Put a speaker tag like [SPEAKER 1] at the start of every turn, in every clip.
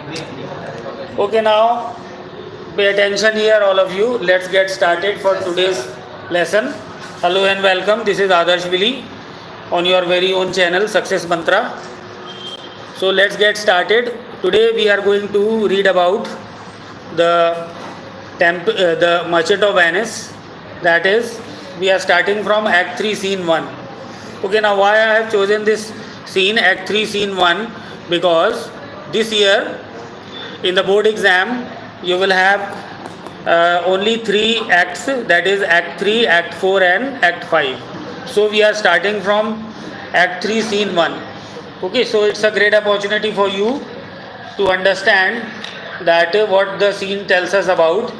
[SPEAKER 1] Okay, now pay attention here, all of you. Let's get started for today's lesson. Hello and welcome. This is Adarsh Willy on your very own channel, Success Mantra. So let's get started. Today we are going to read about the the Merchant of Venice. That is, we are starting from Act 3, Scene 1. Okay, now why I have chosen this scene, Act 3, Scene 1? Because this year in the board exam you will have only three acts, that is Act 3, Act 4 and Act 5. So we are starting from Act 3, Scene 1. Okay, so it's a great opportunity for you to understand that what the scene tells us about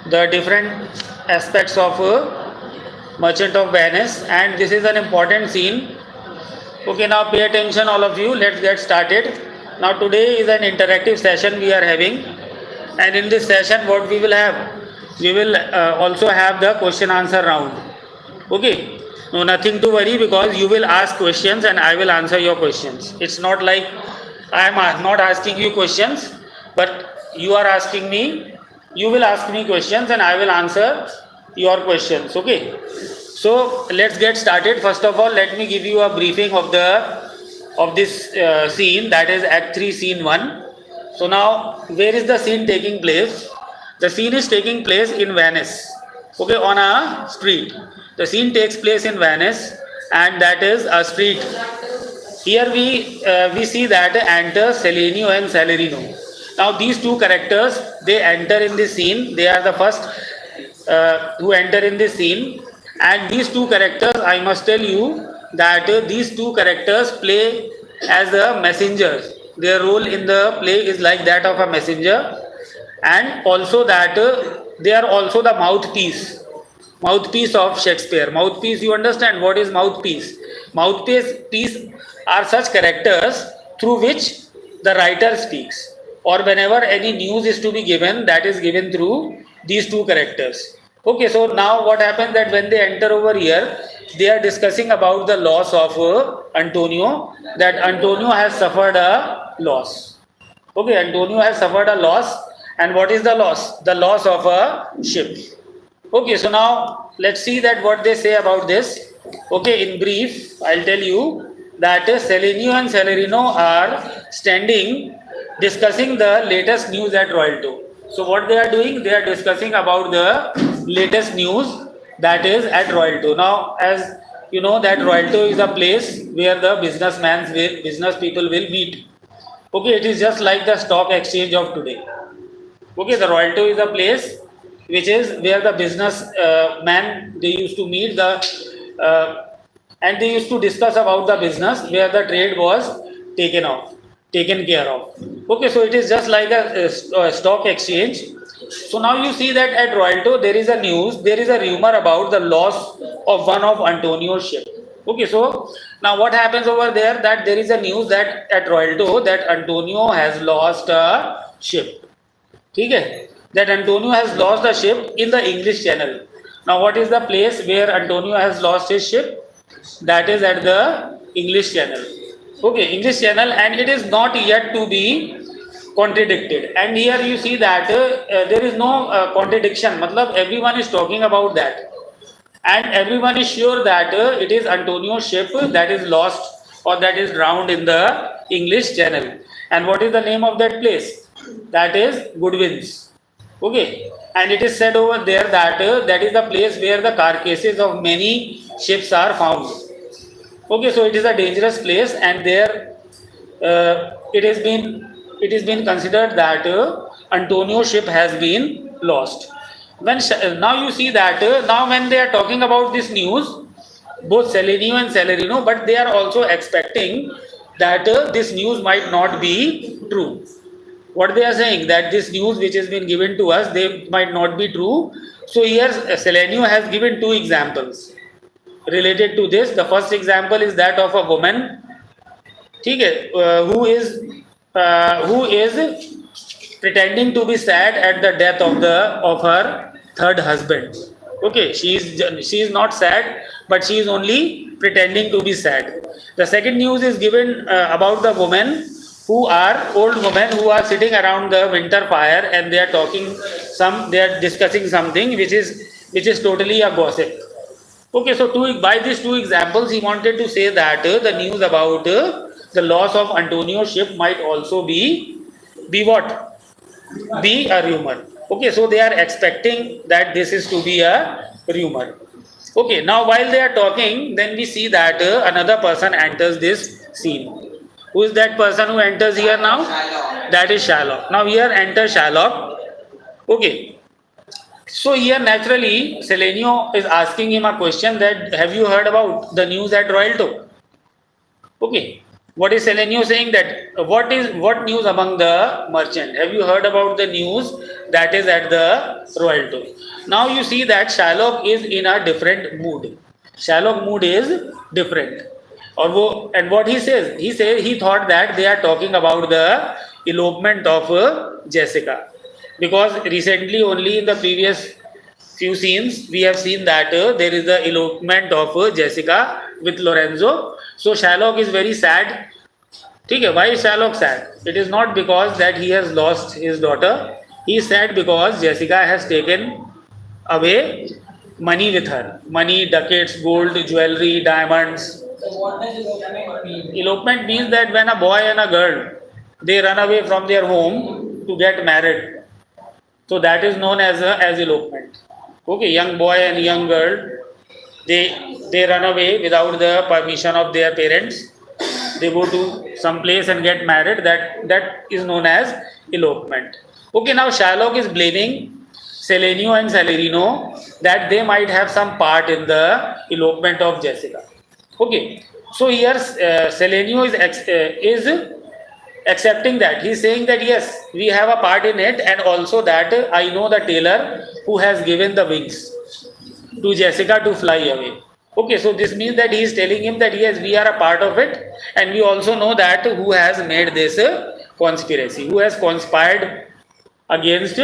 [SPEAKER 1] the different aspects of Merchant of Venice, and this is an important scene. Okay, now pay attention all of you. Let's get started. Now today is an interactive session we are having, and in this session what we will have, we will also have the question answer round. Okay, no, nothing to worry, because you will ask questions and I will answer your questions. It's not like I am not asking you questions, but you are asking me, you will ask me questions and I will answer your questions. Okay, so let's get started. First of all, let me give you a briefing of this scene, that is Act 3, Scene 1. So now, where is the scene taking place? The scene is taking place in Venice. Okay, on a street. The scene takes place in Venice, and that is a street. Here we see that enter Selenio and Salerino. Now these two characters, they enter in this scene. They are the first who enter in this scene, and these two characters, I must tell you that these two characters play as a messengers. Their role in the play is like that of a messenger, and also that they are also the mouthpiece of Shakespeare. Mouthpiece, you understand what is mouthpiece? Mouthpiece are such characters through which the writer speaks, or whenever any news is to be given, that is given through these two characters. Okay, so now what happens that when they enter over here, they are discussing about the loss of Antonio, that Antonio has suffered a loss. Okay, Antonio has suffered a loss, and what is the loss? The loss of a ship. Okay, so now let's see that what they say about this. Okay, in brief, I'll tell you that Selenio and Salerino are standing discussing the latest news at Royalto. So what they are doing, they are discussing about the latest news that is at Royalto. Now, as you know that Royalto is a place where the business people will meet. Okay, it is just like the stock exchange of today. Okay, the Royalto is a place which is where the business man, they used to meet and they used to discuss about the business where the trade was taken care of. Okay, so it is just like a stock exchange. So now you see that at Royalto there is a rumor about the loss of one of Antonio's ship. Okay, so now what happens over there, that there is a news that at Royalto that Antonio has lost a ship. Okay, that Antonio has lost the ship in the English Channel. Now what is the place where Antonio has lost his ship? That is at the English Channel. Okay, English Channel, and it is not yet to be contradicted. And here you see that there is no contradiction. Matlab, everyone is talking about that, and everyone is sure that it is Antonio's ship that is lost or that is drowned in the English Channel. And what is the name of that place? That is Goodwin's. Okay, and it is said over there that that is the place where the carcasses of many ships are found. Okay, so it is a dangerous place, and there it has been considered that Antonio's ship has been lost. Now you see that now when they are talking about this news, both Selenio and Salerino, but they are also expecting that this news might not be true. What they are saying, that this news which has been given to us, they might not be true. So here Selenio has given two examples related to this. The first example is that of a woman, who is pretending to be sad at the death of her third husband. Okay, she is not sad, but she is only pretending to be sad. The second news is given about the woman who are old women who are sitting around the winter fire and they are talking they are discussing something which is totally a gossip. Okay, so by these two examples, he wanted to say that the news about the loss of Antonio's ship might also be what? Be a rumor. Okay, so they are expecting that this is to be a rumor. Okay, now while they are talking, then we see that another person enters this scene. Who is that person who enters here now? That is Sherlock. Now here enters Sherlock. Okay, so here naturally Selenio is asking him a question that have you heard about the news at Royalto? Okay. What is Selenio saying that what news among the merchant? Have you heard about the news that is at the Royalto? Now you see that Sherlock is in a different mood. Sherlock mood is different. And what he says he thought that they are talking about the elopement of Jessica, because recently only in the previous few scenes we have seen that there is the elopement of Jessica with Lorenzo. So Sherlock is very sad. Okay, why is Sherlock sad? It is not because that he has lost his daughter. He is sad because Jessica has taken away money with her. Money, ducats, gold, jewelry, diamonds.
[SPEAKER 2] So what does elopement mean?
[SPEAKER 1] Elopement means that when a boy and a girl they run away from their home to get married. So that is known as elopement. Okay, young boy and young girl they run away without the permission of their parents. They go to some place and get married. That is known as elopement. Okay, now Sherlock is blaming Selenio and Salerino that they might have some part in the elopement of Jessica. Okay, so here Selenio is accepting that. He's saying that yes, we have a part in it, and also that I know the tailor who has given the wings to Jessica to fly away. Okay, so this means that he is telling him that yes, we are a part of it, and we also know that who has made this conspiracy, who has conspired against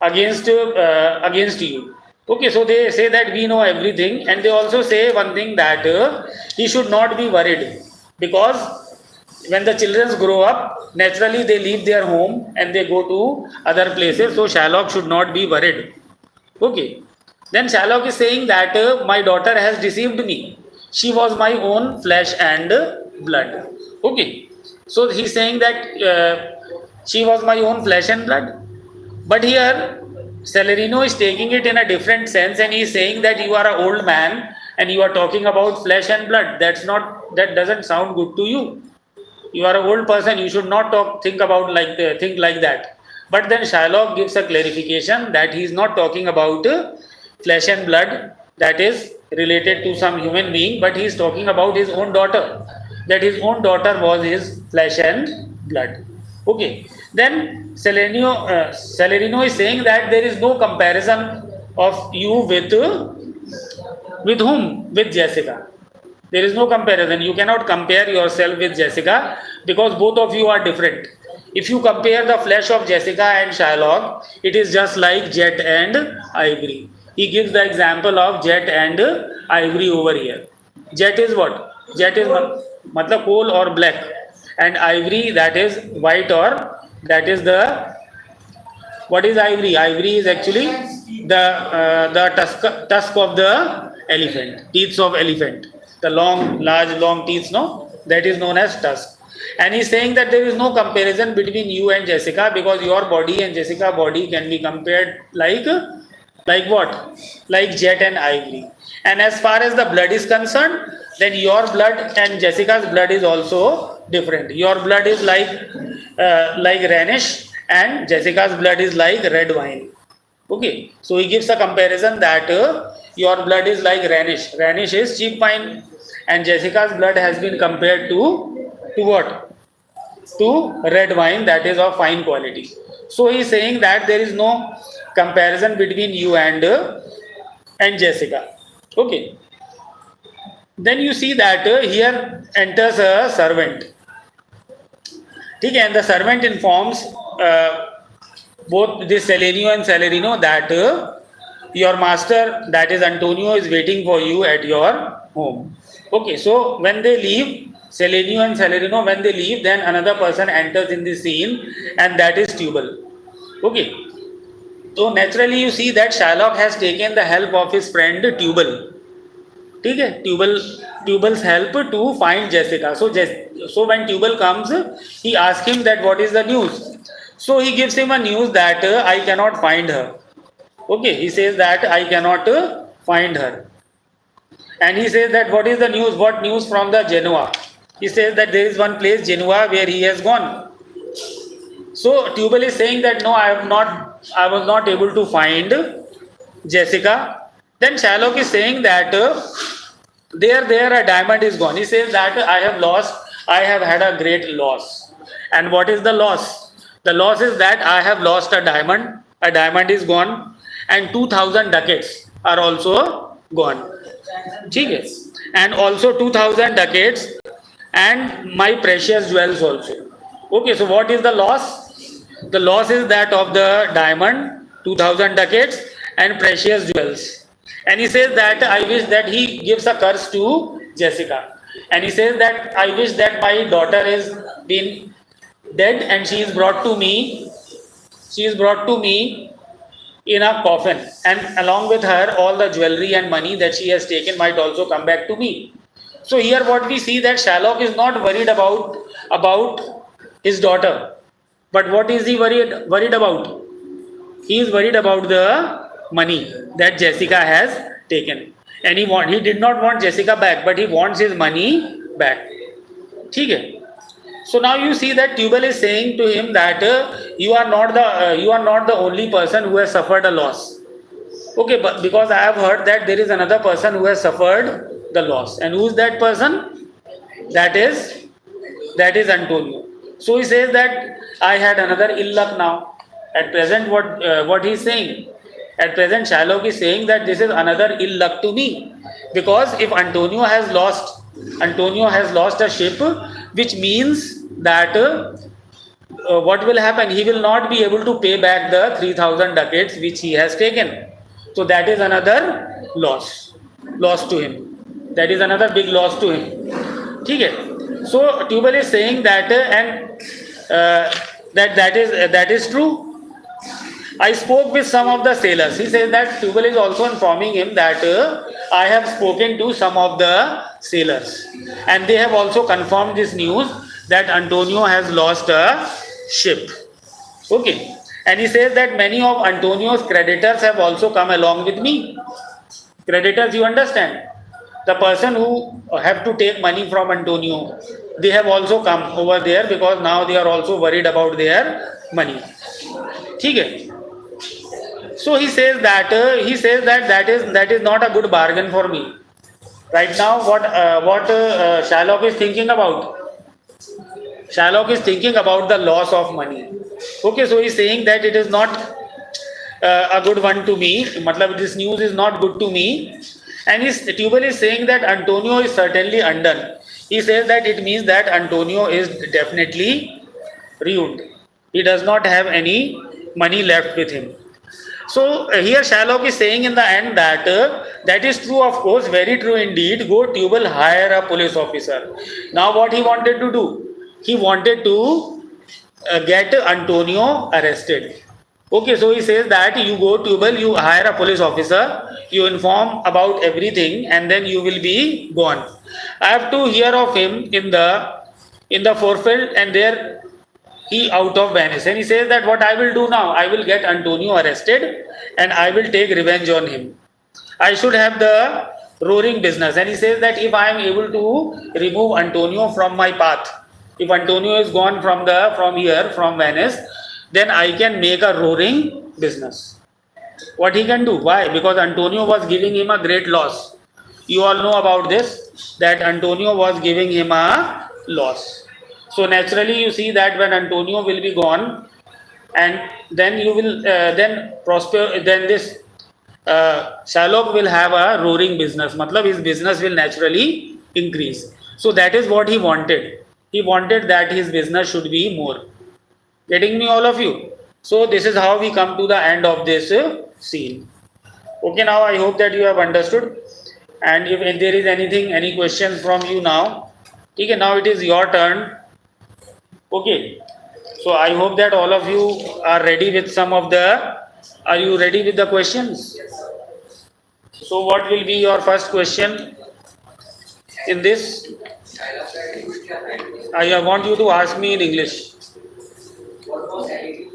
[SPEAKER 1] against you. Okay, so they say that we know everything, and they also say one thing that he should not be worried, because when the children grow up, naturally they leave their home and they go to other places. So Sherlock should not be worried. Okay. Then Sherlock is saying that my daughter has deceived me. She was my own flesh and blood. Okay. So he's saying that she was my own flesh and blood. But here Celerino is taking it in a different sense, and he's saying that you are an old man and you are talking about flesh and blood. That doesn't sound good to you. You are an old person. You should not think like that. But then Sherlock gives a clarification that he is not talking about flesh and blood that is related to some human being, but he is talking about his own daughter. That his own daughter was his flesh and blood. Okay. Then Celerino is saying that there is no comparison of you with whom? With Jessica. There is no comparison. You cannot compare yourself with Jessica because both of you are different. If you compare the flesh of Jessica and Sherlock, it is just like jet and ivory. He gives the example of jet and ivory over here. Jet is what? Jet is matlab coal or black, and ivory, that is white, or that is the, what is ivory? Ivory is actually the tusk of the elephant, teeth of elephant, the large teeth, no, that is known as tusk. And he's saying that there is no comparison between you and Jessica, because your body and Jessica's body can be compared like what? Like jet and ivory. And as far as the blood is concerned, then your blood and Jessica's blood is also different. Your blood is like Rhenish, and Jessica's blood is like red wine. Okay, so he gives a comparison that your blood is like Rhenish. Rhenish is cheap wine, and Jessica's blood has been compared to what? To red wine, that is of fine quality. So he is saying that there is no comparison between you and Jessica. Okay. Then you see that here enters a servant. Okay, and the servant informs both this Selenio and Salerino that your master, that is Antonio, is waiting for you at your home. Okay, so when they leave, Selenio and Celerino, when they leave, then another person enters in the scene, and that is Tubal. Okay. So naturally you see that Shylock has taken the help of his friend Tubal. ठीक है, Tubal's help to find Jessica. So when Tubal comes, he asks him that what is the news. So he gives him a news that I cannot find her. Okay, he says that I cannot find her, and he says that what is the news? What news from the Genoa? He says that there is one place Genoa where he has gone. So Tubal is saying that no, I was not able to find Jessica. Then Shylock is saying that there a diamond is gone. He says that I have had a great loss. And what is the loss? The loss is that I have lost a diamond. A diamond is gone, and 2000 ducats are also gone. ठीक है? And also 2000 ducats and my precious jewels also. Okay, so what is the loss? The loss is that of the diamond, 2000 ducats and precious jewels. And he says that I wish that he gives a curse to Jessica. And he says that I wish that my daughter is been dead and she is brought to me. She is brought to me in a coffin, and along with her all the jewelry and money that she has taken might also come back to me. So here what we see that Shylock is not worried about his daughter, but what is he worried about? He is worried about the money that Jessica has taken, and he did not want Jessica back, but he wants his money back. ठीक है? So now you see that Tubal is saying to him that you are not the only person who has suffered a loss. Okay, but because I have heard that there is another person who has suffered the loss, and who is that person? That is Antonio. So he says that I had another ill luck now. At present, what he is saying? At present, Shylock is saying that this is another ill luck to me, because if Antonio has lost a ship, which means that what will happen? He will not be able to pay back the 3000 ducats which he has taken. So that is another loss to him. That is another big loss to him. ठीक है? So Tubal is saying that that is true. I spoke with some of the sailors. He says that Tubal is also informing him that I have spoken to some of the sailors, and they have also confirmed this news that Antonio has lost a ship. Okay, and he says that many of Antonio's creditors have also come along with me. Creditors, you understand? The person who have to take money from Antonio, they have also come over there because now they are also worried about their money. ठीक है? So he says that that is not a good bargain for me. Right now, what Shylock is thinking about? Shylock is thinking about the loss of money. Okay, so he's saying that it is not a good one to me. Matlab, this news is not good to me. And Tubal is saying that Antonio is certainly undone. He says that it means that Antonio is definitely ruined. He does not have any money left with him. So here Shylock is saying in the end that that is true, of course, very true indeed. Go Tubal, hire a police officer. Now what he wanted to do? He wanted to get Antonio arrested. Okay, so he says that you go Tubal, you hire a police officer, you inform about everything, and then you will be gone. I have to hear of him in the forefield, and there he out of Venice. And he says that what I will do now, I will get Antonio arrested and I will take revenge on him. I should have the roaring business. And he says that if I am able to remove Antonio from my path, if Antonio is gone from Venice, then I can make a roaring business. What he can do? Why? Because Antonio was giving him a great loss. You all know about this, that Antonio was giving him a loss. So naturally you see that when Antonio will be gone, and then you will then this Shylock will have a roaring business. Matlab his business will naturally increase. So that is what he wanted. He wanted that his business should be more. Getting me, all of you? So this is how we come to the end of this scene. Okay, now I hope that you have understood. And if there is any questions from you now, ठीक है, now it is your turn. Okay, so I hope that all of you are ready with some of the, are you ready with the questions? So what will be your first question in this? I want you to ask me in English.
[SPEAKER 2] What was attitude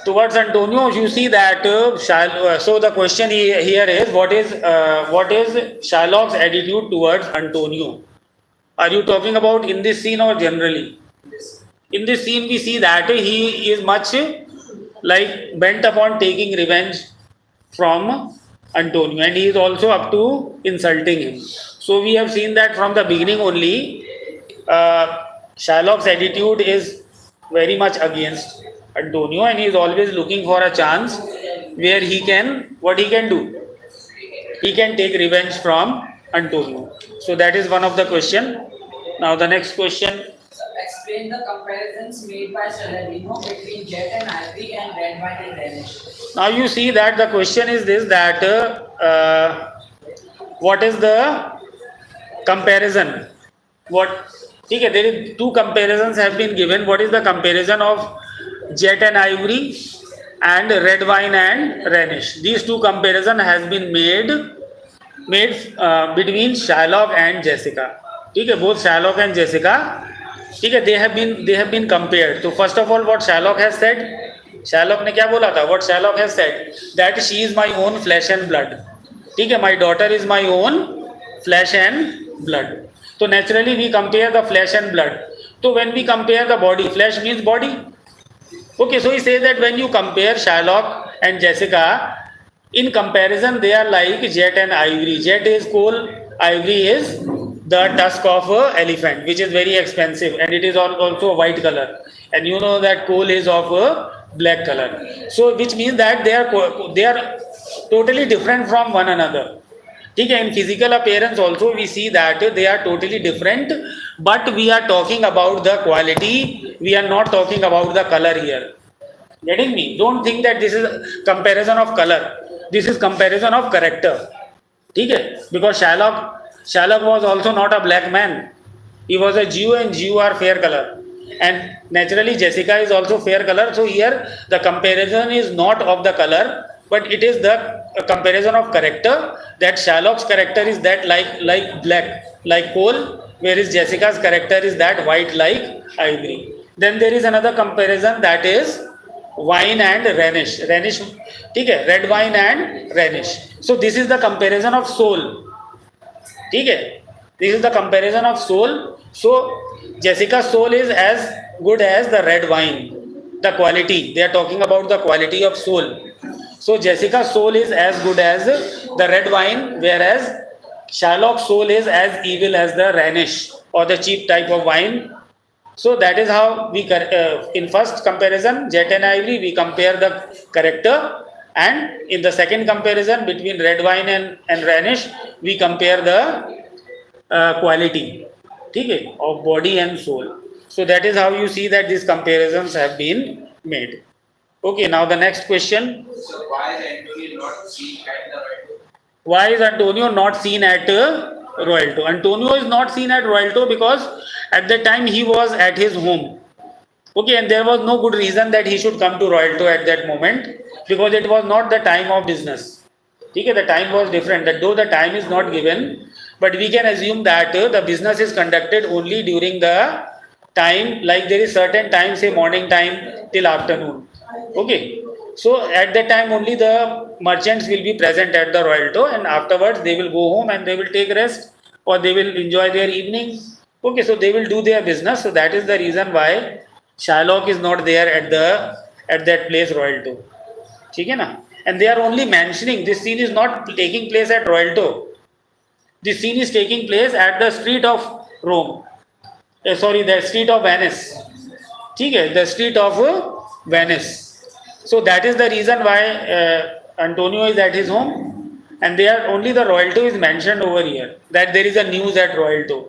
[SPEAKER 1] Towards Antonio, you see that so the question here is what is Shylock's attitude towards Antonio? Are you talking about in this scene or generally?
[SPEAKER 2] this?
[SPEAKER 1] In this scene, we see that he is much like bent upon taking revenge from Antonio, and he is also up to insulting him. So we have seen that from the beginning only, Shylock's attitude is very much against Antonio, and he is always looking for a chance where he can, what he can do, he can take revenge from Antonio. So that is one of the question. Now the next question.
[SPEAKER 2] Explain the comparisons made by Saladino between jet and ivory and red wine and Danish.
[SPEAKER 1] Now you see that the question is this, that what is the comparison? What? Okay, there is two comparisons have been given. What is the comparison of jet and ivory and red wine and Rhenish? These two comparison has been made between Shylock and Jessica. ठीक है, both Shylock and Jessica, ठीक है, they have been compared. So first of all, what Shylock has said, Shylock ने क्या बोला था? What Shylock has said, that she is my own flesh and blood. ठीक है, my daughter is my own flesh and blood. So naturally we compare the flesh and blood. So when we compare the body, flesh means body. Okay, so he says that when you compare Shylock and Jessica, in comparison they are like jet and ivory. Jet is coal, ivory is the tusk of a elephant, which is very expensive, and it is also a white color, and you know that coal is of a black color. So which means that they are totally different from one another. ठीक है, in physical appearance also we see that they are totally different, but we are talking about the quality, we are not talking about the color here. Getting me? Don't think that this is comparison of color, this is comparison of character. ठीक है, because Shylock was also not a black man, he was a Jew, and Jew are fair color, and naturally Jessica is also fair color. So here the comparison is not of the color, but it is the comparison of character, that Shylock's character is that like black, like coal, whereas Jessica's character is that white like ivory. Then there is another comparison, that is wine and Rhenish. ठीक है, red wine and Rhenish. So this is the comparison of soul. ठीक है, this is the comparison of soul. So Jessica's soul is as good as the red wine, the quality, they are talking about the quality of soul. So Jessica's soul is as good as the red wine, whereas Shylock's soul is as evil as the Rhenish or the cheap type of wine. So that is how we in first comparison jet and ivory we compare the character, and in the second comparison between red wine and Rhenish we compare the quality, ठीक है, of body and soul. So that is how you see that these comparisons have been made. Okay, now the next question.
[SPEAKER 3] So why is Antonio not seen at the right?
[SPEAKER 1] Why is Antonio not seen at Royalto? Antonio is not seen at Royalto because at that time he was at his home. Okay, and there was no good reason that he should come to Royalto at that moment, because it was not the time of business. Okay, the time was different. That though the time is not given, but we can assume that the business is conducted only during the time, like there is certain time, say morning time till afternoon. Okay, so at that time only the merchants will be present at the Royalto, and afterwards they will go home and they will take rest, or they will enjoy their evening. Okay, so they will do their business. So that is the reason why Shylock is not there at that place Royalto. ठीक है ना? And they are only mentioning, this scene is not taking place at Royalto. This scene is taking place at the street of Rome. The street of Venice. ठीक है, the street of Venice. So that is the reason why Antonio is at his home, and there only the Royalto is mentioned over here, that there is a news at Royalto,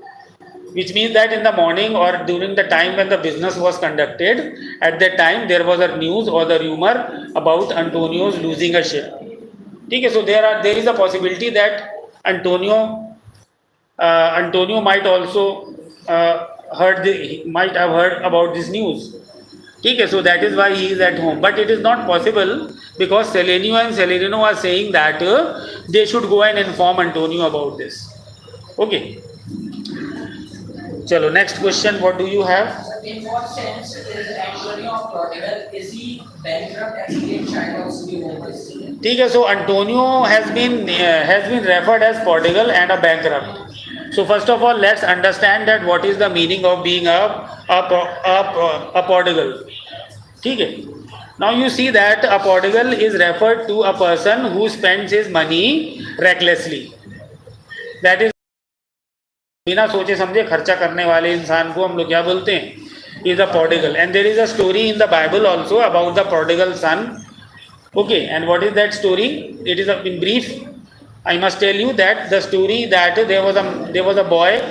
[SPEAKER 1] which means that in the morning or during the time when the business was conducted, at that time there was a news or the rumor about Antonio's losing a ship. Okay, so there is a possibility that Antonio Antonio might also might have heard about this news. ठीक है, so that is why he is at home. But it is not possible because Selenio and Celerino are saying that they should go and inform Antonio about this. Okay. चलो next question. What do you have?
[SPEAKER 2] In what sense is Antonio a prodigal? Is he bankrupt and create Shylock's new homeless?
[SPEAKER 1] ठीक है, so Antonio has been referred as prodigal and a bankrupt. So first of all, let's understand that what is the meaning of being a prodigal. ठीक है. Now you see that a prodigal is referred to a person who spends his money recklessly. That is, बिना सोचे समझे खर्चा करने वाले इंसान को हम लोग क्या बोलते हैं? Is a prodigal. And there is a story in the Bible also about the prodigal son. Okay, and what is that story? It is in brief. I must tell you that the story that there was a boy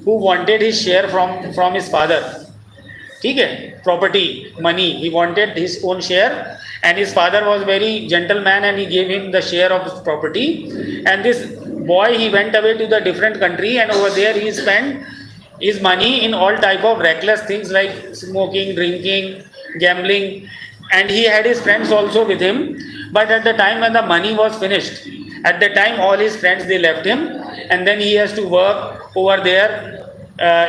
[SPEAKER 1] who wanted his share from his father. ठीक है, property, money. He wanted his own share, and his father was very gentleman, and he gave him the share of his property. And this boy, he went away to the different country, and over there he spent his money in all type of reckless things like smoking, drinking, gambling, and he had his friends also with him. But at the time when the money was finished, at the time all his friends they left him, and then he has to work over there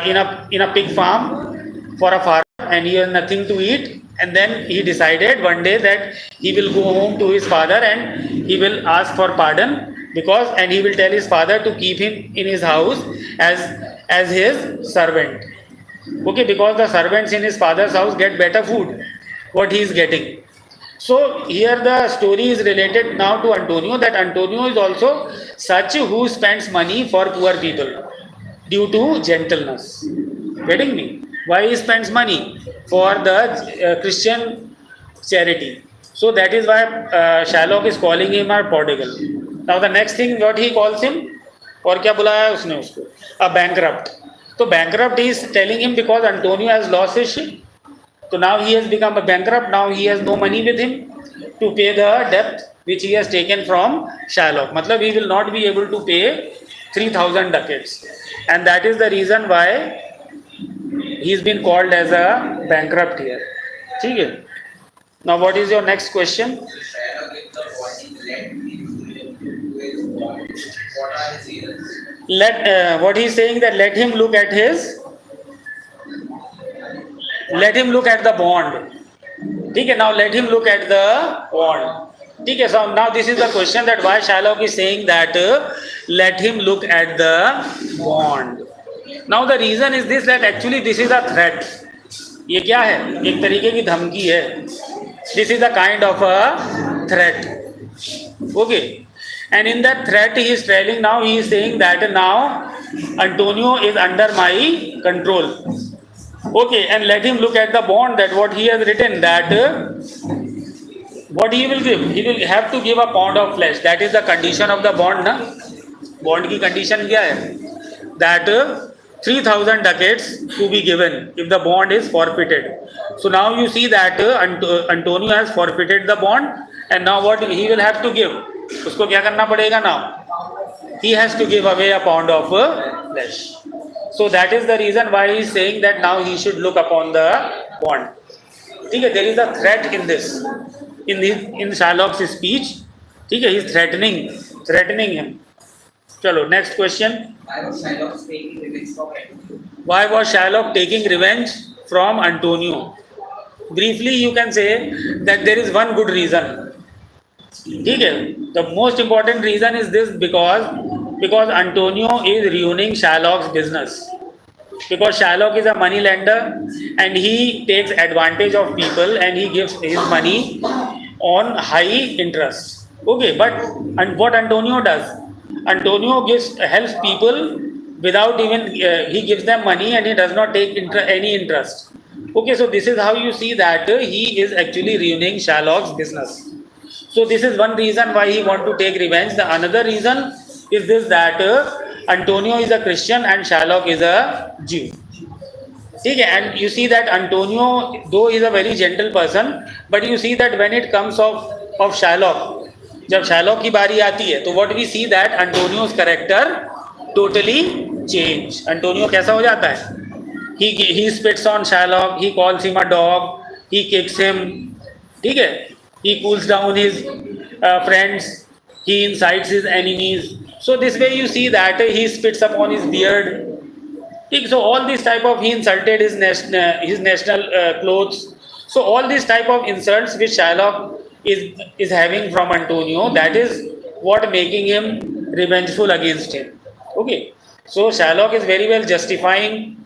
[SPEAKER 1] in a pig farm for a farmer, and he has nothing to eat. And then he decided one day that he will go home to his father and he will ask for pardon, and he will tell his father to keep him in his house as his servant. Okay, because the servants in his father's house get better food what he is getting. So here the story is related now to Antonio, that Antonio is also such who spends money for poor people due to gentleness. Getting me? Why he spends money? For the Christian charity. So that is why Shylock is calling him a prodigal. Now the next thing what he calls him, और क्या बुलाया उसने उसको? A bankrupt. So bankrupt he is telling him because Antonio has lost his ship. So now he has become a bankrupt. Now he has no money with him to pay the debt which he has taken from Shylock. मतलब he will not be able to pay 3,000 ducats, and that is the reason why he's been called as a bankrupt here. ठीक है. Now what is your next question?
[SPEAKER 3] Shylock is the body let what are his reasons?
[SPEAKER 1] What he's saying that let him look at the bond. ठीक है. Now let him look at the bond. ठीक है. So now this is the question that why Shylock is saying that let him look at the bond. Now the reason is this, that actually this is a threat. ये क्या है? एक तरीके की धमकी है. This is a kind of a threat. Okay. And in that threat he is telling, now he is saying that now Antonio is under my control. Okay, and let him look at the bond, that what he has written, that what he will give. He will have to give a pound of flesh. That is the condition of the bond. Na? Bond की condition क्या है? That 3,000 ducats to be given if the bond is forfeited. So now you see that Antonio has forfeited the bond, and now what he will have to give? उसको क्या करना पड़ेगा now? He has to give away a pound of flesh. So that is the reason why he is saying that now he should look upon the bond. ठीक है. There is a threat in this, in Shylock's speech. ठीक है. He is threatening him. चलो next question.
[SPEAKER 3] Why was Shylock taking revenge from Antonio?
[SPEAKER 1] Why was Shylock taking revenge from Antonio? Briefly you can say that there is one good reason. ठीक है. The most important reason is this, because Antonio is ruining Shylock's business. Because Shylock is a money lender and he takes advantage of people and he gives his money on high interest. Okay, but what Antonio does? Antonio helps people without even he gives them money and he does not take any interest. Okay, so this is how you see that he is actually ruining Shylock's business. So this is one reason why he want to take revenge. The another reason is this, that Antonio is a Christian and Shylock is a Jew. ठीक है. And you see that Antonio, though is a very gentle person, but you see that when it comes of Shylock, जब Shylock की बारी आती है, तो what we see that Antonio's character totally change. Antonio कैसा हो जाता है? He spits on Shylock, he calls him a dog, he kicks him, ठीक है? He cools down his friends, he incites his enemies. So this way you see that he spits upon his beard. ठीक, so all this type of, he insulted his national clothes. So all this type of insults which Shylock is having from Antonio, that is what making him revengeful against him. Okay, so Shylock is very well justifying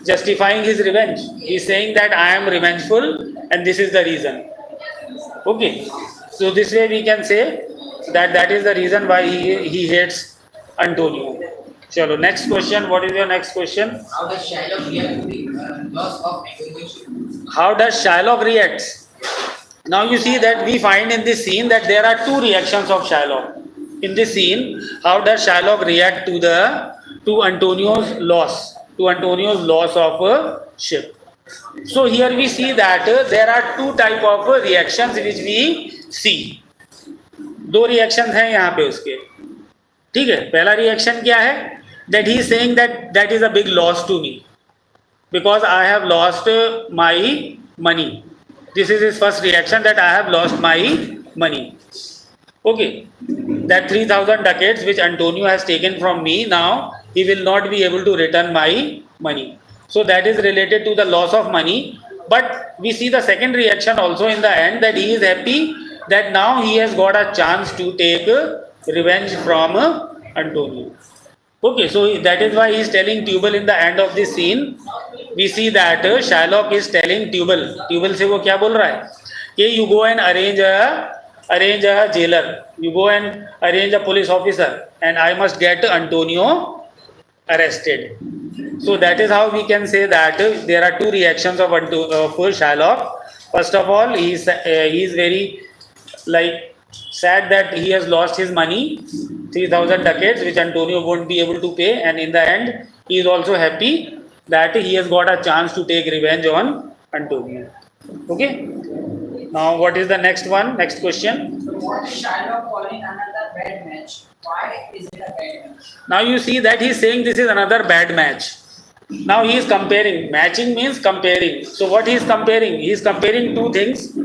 [SPEAKER 1] his revenge. He is saying that I am revengeful and this is the reason. Okay, so this way we can say that that is the reason why he hates Antonio. Chalo, next question. What is your next question?
[SPEAKER 3] How does Shylock react to the loss of acquisition?
[SPEAKER 1] How does Shylock react? Now you see that we find in this scene that there are two reactions of Shylock. In this scene, how does Shylock react to Antonio's loss? To Antonio's loss of a ship. So here we see that there are two type of reactions which we see. दो reactions हैं यहाँ पे उसके. ठीक है, पहला reaction क्या है? That he is saying that is a big loss to me because I have lost my money. This is his first reaction, that I have lost my money. Okay, that 3,000 ducats which Antonio has taken from me, now he will not be able to return my money. So that is related to the loss of money. But we see the second reaction also in the end, that he is happy that now he has got a chance to take revenge from Antonio. Okay, so that is why he is telling Tubal in the end of this scene. We see that Shylock is telling Tubal से वो क्या बोल रहा है कि you go and arrange a jailer, you go and arrange a police officer, and I must get Antonio arrested. So that is how we can say that there are two reactions of Shylock. First of all, he is very like sad that he has lost his money, 3,000 ducats, which Antonio won't be able to pay, and in the end, he is also happy that he has got a chance to take revenge on Antonio. Okay. Now, what is the next one? Next question.
[SPEAKER 2] So what is Shylock calling another bad match? Why is it a bad match?
[SPEAKER 1] Now you see that he is saying this is another bad match. Now he is comparing. Matching means comparing. So what he is comparing? He is comparing two things.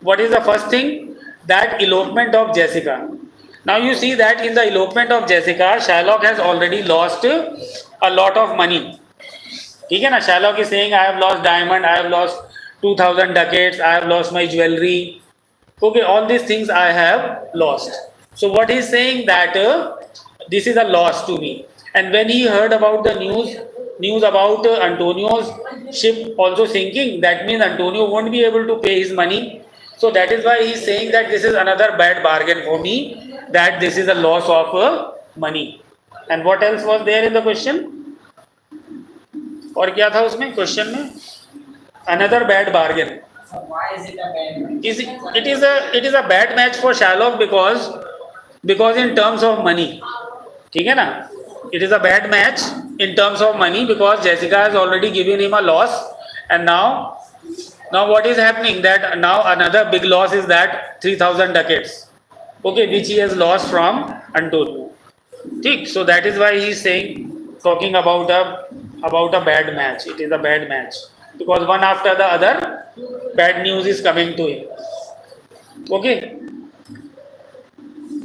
[SPEAKER 1] What is the first thing? That elopement of Jessica. Now you see that in the elopement of Jessica, Shylock has already lost a lot of money. ठीक है ना? Shylock is saying I have lost diamond, I have lost 2,000 ducats, I have lost my jewelry. Okay, all these things I have lost. So what he is saying that this is a loss to me. And when he heard about the news about Antonio's ship also sinking, that means Antonio won't be able to pay his money. So that is why he is saying that this is another bad bargain for me, that this is a loss of money. And what else was there in the question? और क्या था उसमें question में? Another bad bargain.
[SPEAKER 2] So why is it a bad match?
[SPEAKER 1] It is a bad match for Shylock because in terms of money, ठीक है ना? It is a bad match in terms of money because Jessica has already given him a loss, and now what is happening, that now another big loss is that 3,000 ducats, okay, which he has lost from Antonio. ठीक, so that is why he is saying, talking about a bad match. It is a bad match because one after the other bad news is coming to him. Okay,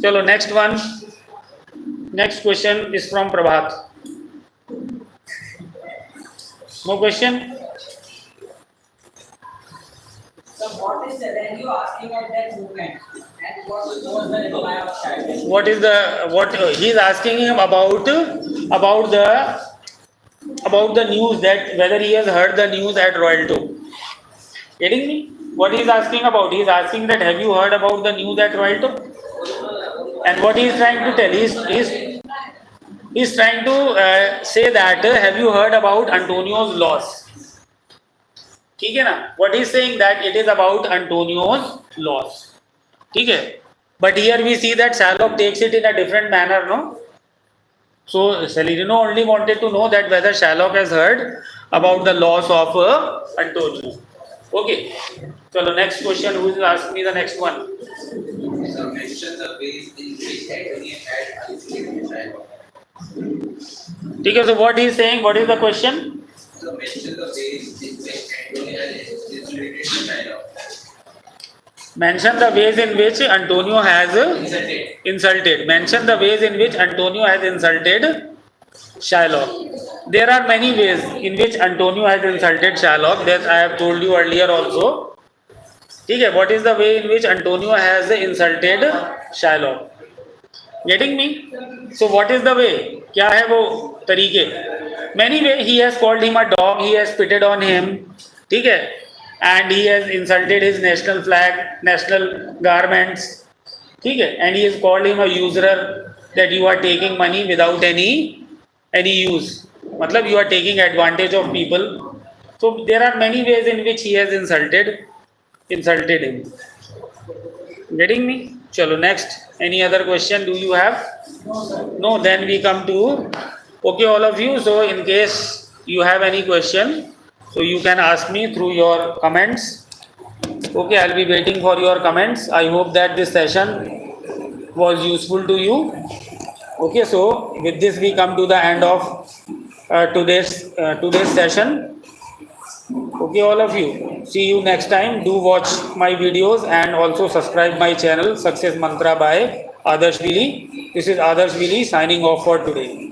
[SPEAKER 1] chalo, next one. Next question is from Prabhat. No question?
[SPEAKER 2] So what is Serenio asking at that moment? And what was the reply of Shylock?
[SPEAKER 1] What he is asking him about the news, that whether he has heard the news at Royalto. Getting me? What he is asking about? He is asking that have you heard about the news at Royalto? And what he is trying to tell, he is trying to say that have you heard about Antonio's loss? ठीक है ना? What he is saying that it is about Antonio's loss. ठीक है? But here we see that Shylock takes it in a different manner, no? So Celerino only wanted to know that whether Shylock has heard about the loss of Antonio. Okay. So the next question, who will ask me the next one?
[SPEAKER 3] Some mentions of ways in which Antonio had isolated Shylock.
[SPEAKER 1] ठीक है, so what he is saying, what is the question?
[SPEAKER 3] So mention the ways in which Antonio has insulted the dialogue.
[SPEAKER 1] Mention the ways in which Antonio has insulted. Mention the ways in which Antonio has insulted Shylock. There are many ways in which Antonio has insulted Shylock. That I have told you earlier also. ठीक है, what is the way in which Antonio has insulted Shylock? Getting me? So what is the way? क्या है वो तरीके? Many way. He has called him a dog. He has spitted on him. ठीक है? And he has insulted his national flag, national garments. ठीक है? And he has called him a usurer, that you are taking money without any use. मतलब you are taking advantage of people. So there are many ways in which he has insulted him. Getting me? Chalo, next. Any other question do you have? No, then we come to, okay, all of you. So in case you have any question, so you can ask me through your comments. Okay, I'll be waiting for your comments. I hope that this session was useful to you. Okay, so with this we come to the end of today's session. Okay, all of you. See you next time. Do watch my videos and also subscribe my channel Success Mantra by Adarsh Willy. This is Adarsh Willy signing off for today.